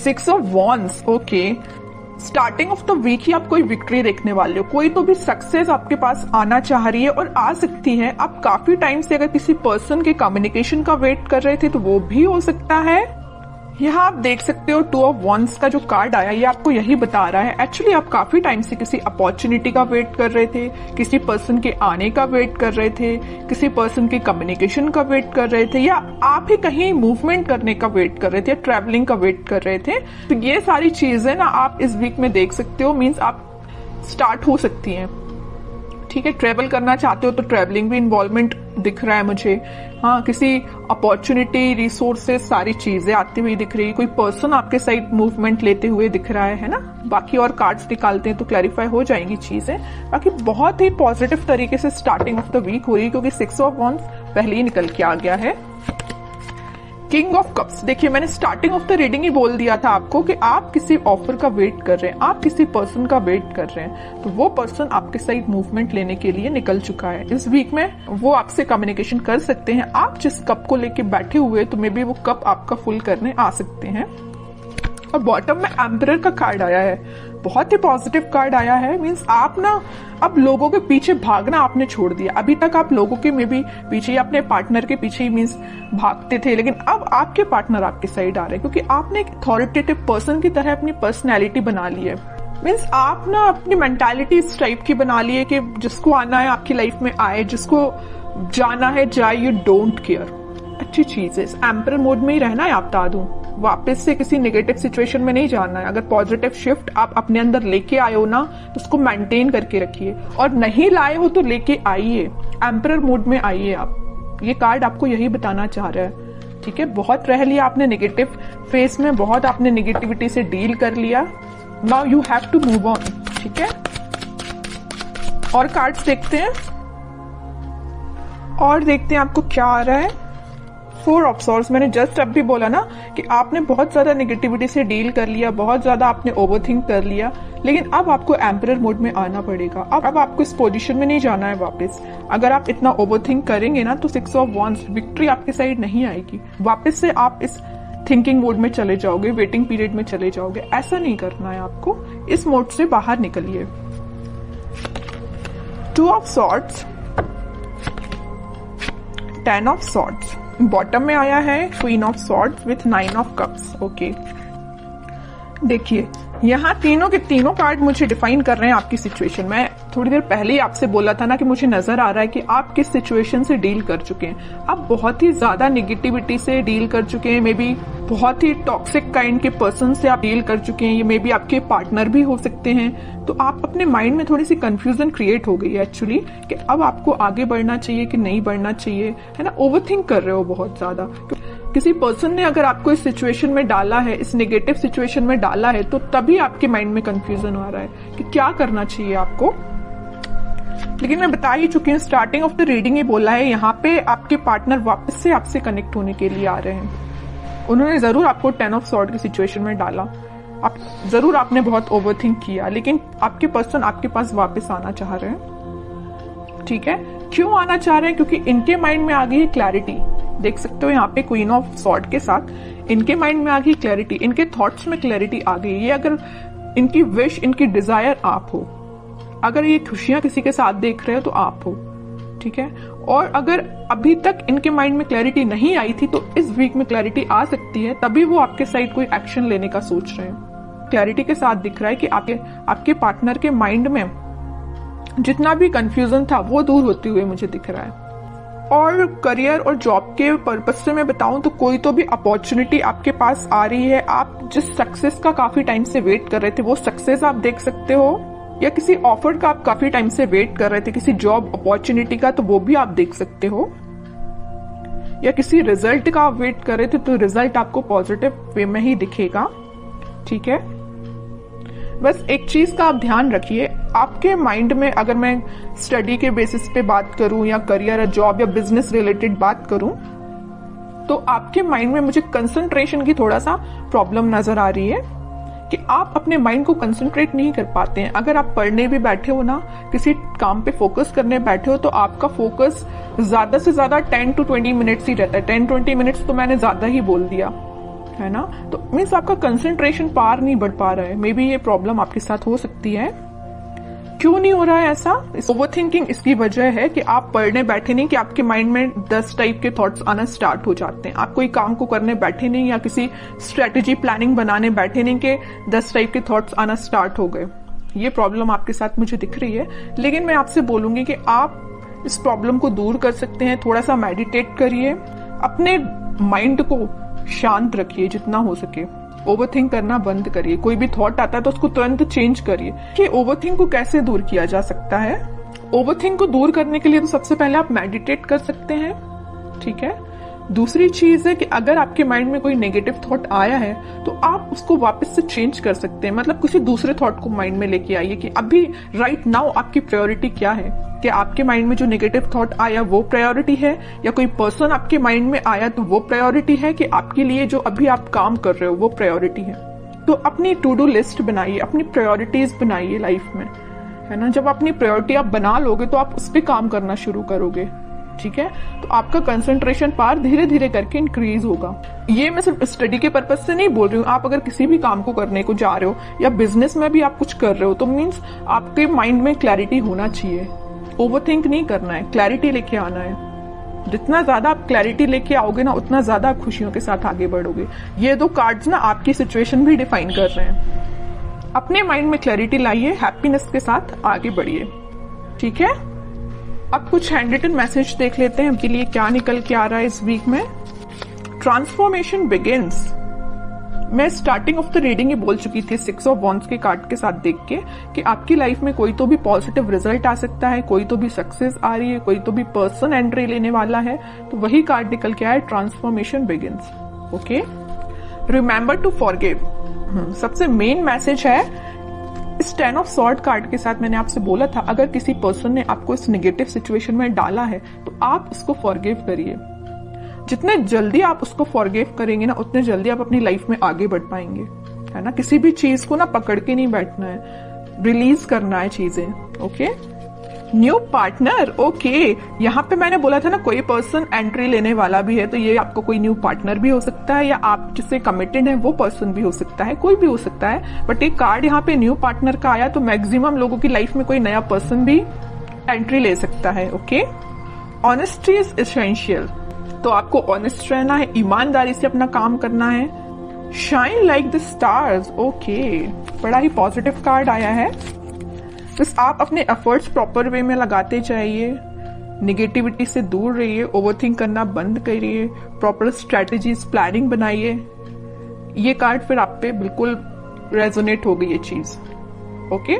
6 of wands, okay. Starting off the week ही आप कोई विक्ट्री देखने वाले हो, कोई तो भी सक्सेस आपके पास आना चाह रही है और आ सकती है। आप काफी टाइम से अगर किसी पर्सन के कम्युनिकेशन का वेट कर रहे थे तो वो भी हो सकता है। यहाँ आप देख सकते हो 2 ऑफ वॉन्ड्स का जो कार्ड आया ये आपको यही बता रहा है एक्चुअली आप काफी टाइम से किसी अपॉर्चुनिटी का वेट कर रहे थे, किसी पर्सन के आने का वेट कर रहे थे, किसी पर्सन के कम्युनिकेशन का वेट कर रहे थे, या आप ही कहीं मूवमेंट करने का वेट कर रहे थे या ट्रैवलिंग का वेट कर रहे थे। तो ये सारी चीजें ना आप इस वीक में देख सकते हो, मीन्स आप स्टार्ट हो सकती हैं। ठीक है, ट्रेवल करना चाहते हो तो ट्रेवलिंग भी इन्वॉल्वमेंट दिख रहा है मुझे। हाँ, किसी अपॉर्चुनिटी, रिसोर्सेज, सारी चीजें आती हुई दिख रही है। कोई पर्सन आपके साइड मूवमेंट लेते हुए दिख रहा है ना। बाकी और कार्ड्स निकालते हैं तो क्लैरिफाई हो जाएंगी चीजें। बाकी बहुत ही पॉजिटिव तरीके से स्टार्टिंग ऑफ द वीक हो रही है क्योंकि 6 ऑफ वॉन्ड्स पहले ही निकल के आ गया है। किंग ऑफ कप्स, देखिए मैंने स्टार्टिंग ऑफ द रीडिंग ही बोल दिया था आपको कि आप किसी ऑफर का वेट कर रहे हैं, आप किसी पर्सन का वेट कर रहे हैं, तो वो पर्सन आपके साइड मूवमेंट लेने के लिए निकल चुका है। इस वीक में वो आपसे कम्युनिकेशन कर सकते हैं। आप जिस कप को लेके बैठे हुए तो मे बी वो कप आपका फुल करने आ सकते हैं। और बॉटम में एम्परर का कार्ड आया है, बहुत ही पॉजिटिव कार्ड आया है। मींस आप ना अब लोगों के पीछे भागना आपने छोड़ दिया। अभी तक आप लोगों के में भी पीछे ही, अपने पार्टनर के पीछे ही मींस भागते थे, लेकिन अब आपके पार्टनर आपके साइड आ रहे हैं क्योंकि आपने एक अथॉरिटेटिव पर्सन की तरह अपनी पर्सनैलिटी बना ली है। मीन्स आप ना अपनी मेंटालिटी इस टाइप की बना ली है कि जिसको आना है आपकी लाइफ में आए, जिसको जाना है जाए, यू डोंट केयर। अच्छी चीज है, एम्परर मोड में ही रहना है। आप बता दूं, वापस से किसी नेगेटिव सिचुएशन में नहीं जाना है। अगर पॉजिटिव शिफ्ट आप अपने अंदर लेके आए हो ना तो उसको मेंटेन करके रखिए, और नहीं लाए हो तो लेके आइए, एम्परर मोड में आइए आप। ये कार्ड आपको यही बताना चाह रहा है। ठीक है, बहुत रह लिया आपने नेगेटिव फेस में, बहुत आपने नेगेटिविटी से डील कर लिया। Now you have to move on. ठीक है, और कार्ड्स देखते हैं और देखते हैं आपको क्या आ रहा है। 4 ऑफ सॉर्ड्स, मैंने जस्ट अब भी बोला ना कि आपने बहुत ज्यादा नेगेटिविटी से डील कर लिया, बहुत ज्यादा आपने ओवरथिंक कर लिया, लेकिन अब आपको एम्परर मोड में आना पड़ेगा। अब आपको इस पोजीशन में नहीं जाना है वापस। अगर आप इतना ओवरथिंक करेंगे ना तो 6 ऑफ वॉन्ड्स, विक्ट्री आपके साइड नहीं आएगी। वापस से आप इस थिंकिंग मोड में चले जाओगे, वेटिंग पीरियड में चले जाओगे। ऐसा नहीं करना है आपको, इस मोड से बाहर निकलिए। 2 of swords, 10 of swords, bottom में आया है queen of swords with 9 of cups. Okay, देखिए यहाँ तीनों के तीनों कार्ड मुझे डिफाइन कर रहे हैं आपकी सिचुएशन। मैं थोड़ी देर पहले ही आपसे बोला था ना कि मुझे नजर आ रहा है कि आप किस सिचुएशन से डील कर चुके हैं। आप बहुत ही ज्यादा नेगेटिविटी से डील कर चुके हैं, मे बी बहुत ही टॉक्सिक काइंड के पर्सन से आप डील कर चुके हैं। ये मे बी आपके पार्टनर भी हो सकते हैं। तो आप अपने माइंड में थोड़ी सी कंफ्यूजन क्रिएट हो गई है एक्चुअली कि अब आपको आगे बढ़ना चाहिए कि नहीं बढ़ना चाहिए, है ना। ओवरथिंक कर रहे हो बहुत ज्यादा। किसी पर्सन ने अगर आपको इस सिचुएशन में डाला है, इस नेगेटिव सिचुएशन में डाला है, तो तभी आपके माइंड में कंफ्यूजन आ रहा है कि क्या करना चाहिए आपको। लेकिन मैं बता ही चुकी हूँ, स्टार्टिंग ऑफ द रीडिंग ही बोला है, यहाँ पे आपके पार्टनर वापस से आपसे कनेक्ट होने के लिए आ रहे हैं। उन्होंने जरूर आपको 10 ऑफ सॉर्ड की सिचुएशन में डाला, आप जरूर आपने बहुत ओवरथिंक किया, लेकिन आपके पर्सन आपके पास वापस आना चाह रहे हैं। ठीक है, क्यों आना चाह रहे हैं? क्योंकि इनके माइंड में आ गई है क्लैरिटी। देख सकते हो यहाँ पे क्वीन ऑफ सॉर्ड के साथ इनके माइंड में आ गई क्लैरिटी, इनके थॉट्स में क्लैरिटी आ गई। ये अगर इनकी विश, इनकी डिजायर आप हो, अगर ये खुशियां किसी के साथ देख रहे हो तो आप हो। ठीक है, और अगर अभी तक इनके माइंड में क्लैरिटी नहीं आई थी तो इस वीक में क्लैरिटी आ सकती है, तभी वो आपके साइड कोई एक्शन लेने का सोच रहे हैं। क्लैरिटी के साथ दिख रहा है कि आपके पार्टनर के माइंड में जितना भी कंफ्यूजन था वो दूर होते हुए मुझे दिख रहा है। और करियर और जॉब के पर्पज से मैं बताऊं तो कोई तो भी अपॉर्चुनिटी आपके पास आ रही है। आप जिस सक्सेस का काफी टाइम से वेट कर रहे थे वो सक्सेस आप देख सकते हो, या किसी ऑफर का आप काफी टाइम से वेट कर रहे थे, किसी जॉब अपॉर्चुनिटी का, तो वो भी आप देख सकते हो। या किसी रिजल्ट का आप वेट कर रहे थे तो रिजल्ट आपको पॉजिटिव वे में ही दिखेगा। ठीक है, बस एक चीज का आप ध्यान रखिए, आपके माइंड में, अगर मैं स्टडी के बेसिस पे बात करूं या करियर या जॉब या बिजनेस रिलेटेड बात करूं, तो आपके माइंड में मुझे कंसंट्रेशन की थोड़ा सा प्रॉब्लम नजर आ रही है कि आप अपने माइंड को कंसंट्रेट नहीं कर पाते हैं। अगर आप पढ़ने भी बैठे हो ना, किसी काम पे फोकस करने बैठे हो, तो आपका फोकस ज्यादा से ज्यादा 10 to 20 मिनट्स ही रहता है। 10-20 मिनट्स तो मैंने ज्यादा ही बोल दिया। है ना। तो मीन्स आपका कंसंट्रेशन पार नहीं बढ़ पा रहा है। मे बी ये प्रॉब्लम आपके साथ हो सकती है। क्यों नहीं हो रहा है ऐसा? ओवरथिंकिंग इसकी वजह है कि आप पढ़ने बैठे नहीं कि आपके माइंड में 10 टाइप के थॉट्स आना स्टार्ट हो जाते हैं। आप कोई काम को करने बैठे नहीं या किसी स्ट्रेटेजी प्लानिंग बनाने बैठे नहीं कि 10 टाइप के थॉट्स आना स्टार्ट हो गए। ये प्रॉब्लम आपके साथ मुझे दिख रही है, लेकिन मैं आपसे बोलूंगी कि आप इस प्रॉब्लम को दूर कर सकते हैं। थोड़ा सा मेडिटेट करिए, अपने माइंड को शांत रखिए जितना हो सके। ओवरथिंक करना बंद करिए। कोई भी थॉट आता है तो उसको तुरंत चेंज करिए। कि ओवरथिंक को कैसे दूर किया जा सकता है? ओवरथिंक को दूर करने के लिए तो सबसे पहले आप मेडिटेट कर सकते हैं, ठीक है। दूसरी चीज है कि अगर आपके माइंड में कोई नेगेटिव थॉट आया है तो आप उसको वापस से चेंज कर सकते हैं। मतलब किसी दूसरे थॉट को माइंड में लेके आइए कि अभी राइट नाउ आपकी प्रायोरिटी क्या है। कि आपके माइंड में जो नेगेटिव थॉट आया वो प्रायोरिटी है, या कोई पर्सन आपके माइंड में आया तो वो प्रायोरिटी है, कि आपके लिए जो अभी आप काम कर रहे हो वो प्रायोरिटी है। तो अपनी टू डू लिस्ट बनाइए, अपनी प्रायोरिटीज बनाइए लाइफ में, है ना। जब अपनी प्रायोरिटी आप बना लोगे तो आप उस पर काम करना शुरू करोगे, ठीक है। तो आपका कंसंट्रेशन पावर धीरे धीरे करके इंक्रीज होगा। ये मैं सिर्फ स्टडी के पर्पज से नहीं बोल रही हूँ। आप अगर किसी भी काम को करने को जा रहे हो या बिजनेस में भी आप कुछ कर रहे हो तो मीन्स आपके माइंड में क्लैरिटी होना चाहिए। ओवरथिंक नहीं करना है, क्लैरिटी लेके आना है। जितना ज्यादा आप क्लैरिटी लेके आओगे ना उतना ज्यादा आप खुशियों के साथ आगे बढ़ोगे। ये 2 कार्ड्स ना आपकी सिचुएशन भी डिफाइन कर रहे हैं। अपने माइंड में क्लैरिटी लाइए, हैप्पीनेस के साथ आगे बढ़िए, ठीक है। अब कुछ हैंड रिटन मैसेज देख लेते हैं उनके लिए क्या निकल के आ रहा है इस वीक में। Transformation begins. मैं स्टार्टिंग ऑफ द रीडिंग ही बोल चुकी थी 6 ऑफ वॉन्ड्स के कार्ड के साथ देख के कि आपकी लाइफ में कोई तो भी पॉजिटिव रिजल्ट आ सकता है, कोई तो भी सक्सेस आ रही है, कोई तो भी पर्सन एंट्री लेने वाला है। तो वही कार्ड निकल के आया, transformation begins. Okay, remember to forgive. सबसे मेन मैसेज है इस 10 ऑफ सॉर्ड कार्ड के साथ। मैंने आपसे बोला था अगर किसी पर्सन ने आपको इस नेगेटिव सिचुएशन में डाला है तो आप उसको फॉरगिव करिए। जितने जल्दी आप उसको फॉरगिव करेंगे ना उतने जल्दी आप अपनी लाइफ में आगे बढ़ पाएंगे, है ना। किसी भी चीज को ना पकड़ के नहीं बैठना है, रिलीज करना है चीजें। Okay, new partner. ओके, यहाँ पे मैंने बोला था ना कोई पर्सन एंट्री लेने वाला भी है, तो ये आपको कोई न्यू पार्टनर भी हो सकता है, या आप जिससे कमिटेड है वो पर्सन भी हो सकता है, कोई भी हो सकता है। बट एक कार्ड यहाँ पे न्यू पार्टनर का आया तो मैक्सिमम लोगों की लाइफ में कोई नया पर्सन भी एंट्री ले सकता है। Okay, honesty is essential. तो आपको ऑनेस्ट रहना है, ईमानदारी से अपना काम करना है। Shine like the stars. Okay, बड़ा ही पॉजिटिव कार्ड आया है। बस आप अपने एफर्ट्स प्रॉपर वे में लगाते जाइए, निगेटिविटी से दूर रहिए, ओवरथिंक करना बंद करिए, प्रॉपर स्ट्रेटेजीज प्लानिंग बनाइए। ये कार्ड फिर आप पे बिल्कुल रेजोनेट हो गई ये चीज। ओके।